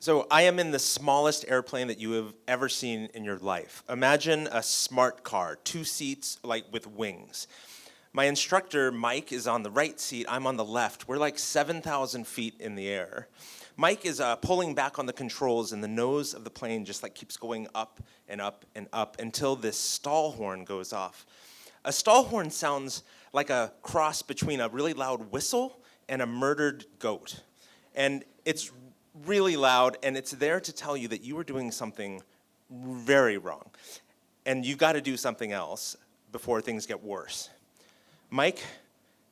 So I am in the smallest airplane that you have ever seen in your life. Imagine a smart car, 2 seats, like with wings. My instructor, Mike, is on the right seat. I'm on the left. We're like 7,000 feet in the air. Mike is pulling back on the controls, and the nose of the plane just like keeps going up and up and up until this stall horn goes off. A stall horn sounds like a cross between a really loud whistle and a murdered goat. And it's really loud, and it's there to tell you that you are doing something very wrong. And you've got to do something else before things get worse. Mike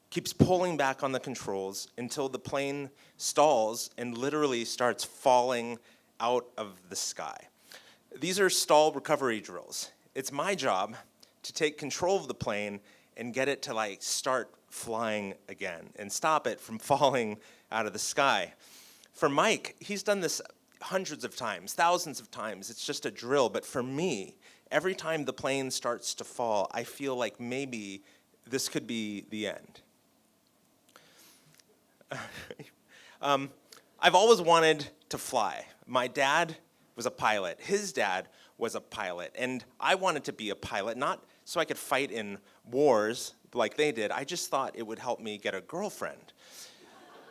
keeps pulling back on the controls until the plane stalls and literally starts falling out of the sky. These are stall recovery drills. It's my job to take control of the plane and get it to like start flying again and stop it from falling out of the sky. For Mike, he's done this hundreds of times, thousands of times. It's just a drill. But for me, every time the plane starts to fall, I feel like maybe this could be the end. I've always wanted to fly. My dad was a pilot. His dad was a pilot. And I wanted to be a pilot, not so I could fight in wars like they did. I just thought it would help me get a girlfriend.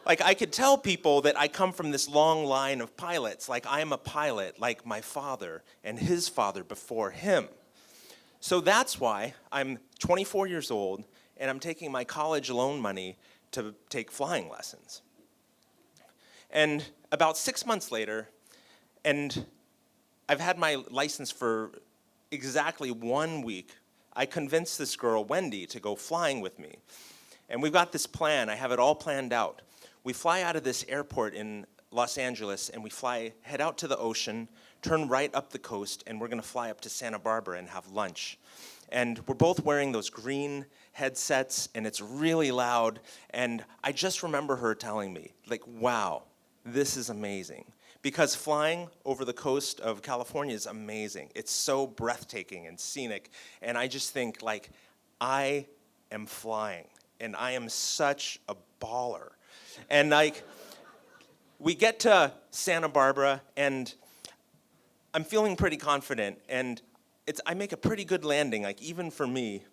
Like, I could tell people that I come from this long line of pilots. Like, I'm a pilot, like my father and his father before him. So that's why I'm 24 years old, and I'm taking my college loan money to take flying lessons. And about 6 months later, and I've had my license for exactly 1 week, I convinced this girl, Wendy, to go flying with me. And we've got this plan. I have it all planned out. We fly out of this airport in Los Angeles, and we head out to the ocean, turn right up the coast, and we're going to fly up to Santa Barbara and have lunch. And we're both wearing those green headsets, and it's really loud. And I just remember her telling me, like, wow, this is amazing. Because flying over the coast of California is amazing. It's so breathtaking and scenic. And I just think, like, I am flying, and I am such a baller. And like, we get to Santa Barbara, and I'm feeling pretty confident, and I make a pretty good landing, like even for me.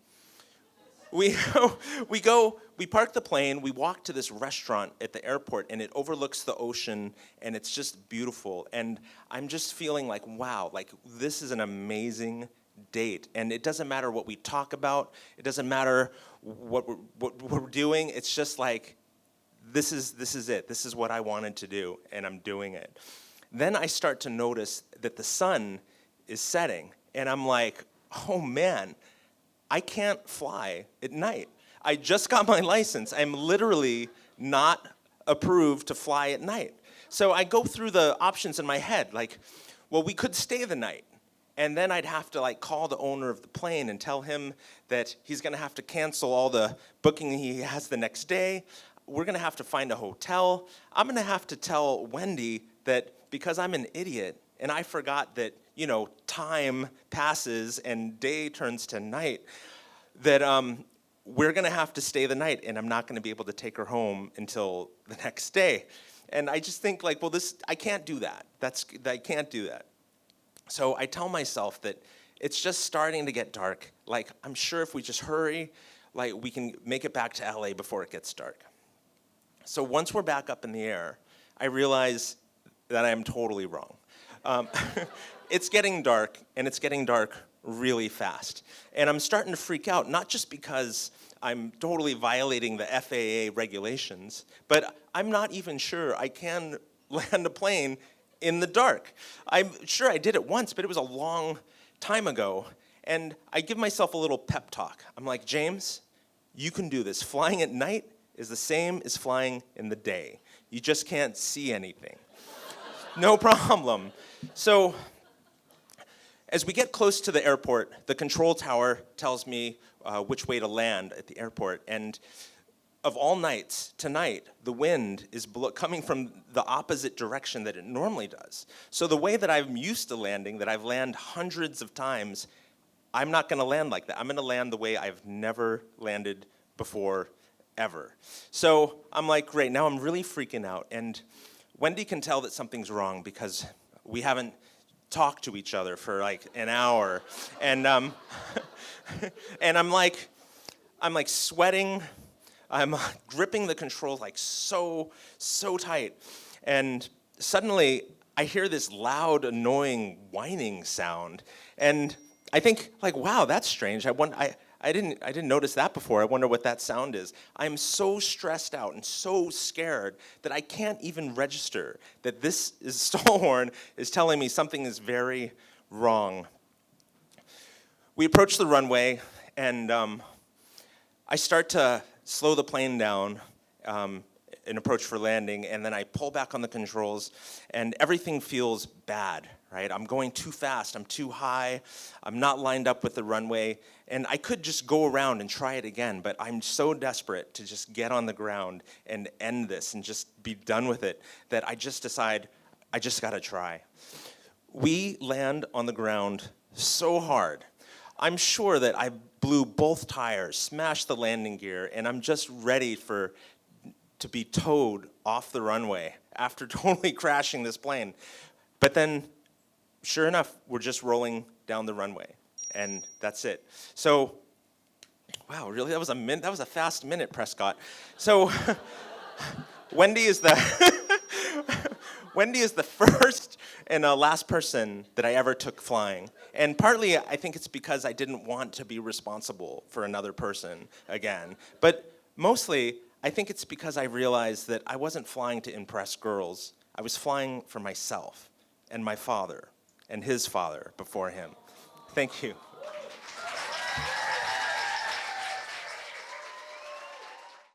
We park the plane, we walk to this restaurant at the airport, and it overlooks the ocean, and it's just beautiful. And I'm just feeling like, wow, like this is an amazing date. And it doesn't matter what we talk about, it doesn't matter what we're doing, it's just like, this is it. This is what I wanted to do, and I'm doing it. Then I start to notice that the sun is setting, and I'm like, oh man, I can't fly at night. I just got my license. I'm literally not approved to fly at night. So I go through the options in my head, like, well, we could stay the night. And then I'd have to like call the owner of the plane and tell him that he's gonna have to cancel all the booking he has the next day. We're gonna have to find a hotel. I'm gonna have to tell Wendy that because I'm an idiot and I forgot that, time passes and day turns to night, that we're gonna have to stay the night and I'm not gonna be able to take her home until the next day. And I just think like, well, I can't do that. I can't do that. So I tell myself that it's just starting to get dark. Like, I'm sure if we just hurry, like we can make it back to LA before it gets dark. So once we're back up in the air, I realize that I am totally wrong. It's getting dark, and it's getting dark really fast. And I'm starting to freak out, not just because I'm totally violating the FAA regulations, but I'm not even sure I can land a plane in the dark. I'm sure I did it once, but it was a long time ago. And I give myself a little pep talk. I'm like, James, you can do this. Flying at night is the same as flying in the day. You just can't see anything. No problem. So as we get close to the airport, the control tower tells me which way to land at the airport. And of all nights, tonight, the wind is coming from the opposite direction that it normally does. So the way that I'm used to landing, that I've landed hundreds of times, I'm not gonna land like that. I'm gonna land the way I've never landed before, ever. So I'm like, great, now I'm really freaking out. And Wendy can tell that something's wrong because we haven't talked to each other for like an hour. And and I'm like sweating. I'm gripping the controls like so tight. And suddenly I hear this loud, annoying whining sound. And I think like, wow, that's strange. I didn't notice that before. I wonder what that sound is. I'm so stressed out and so scared that I can't even register that this stall horn is telling me something is very wrong. We approach the runway, and I start to slow the plane down and approach for landing, and then I pull back on the controls, and everything feels bad, right? I'm going too fast, I'm too high, I'm not lined up with the runway, and I could just go around and try it again, but I'm so desperate to just get on the ground and end this and just be done with it that I just decide I just gotta try. We land on the ground so hard. I'm sure that I blew both tires, smashed the landing gear, and I'm just ready to be towed off the runway after totally crashing this plane. But then, sure enough, we're just rolling down the runway, and that's it. So, wow, really, that was a fast minute, Prescott. So, Wendy is the first and last person that I ever took flying. And partly, I think it's because I didn't want to be responsible for another person again. But mostly, I think it's because I realized that I wasn't flying to impress girls. I was flying for myself and my father and his father before him. Thank you.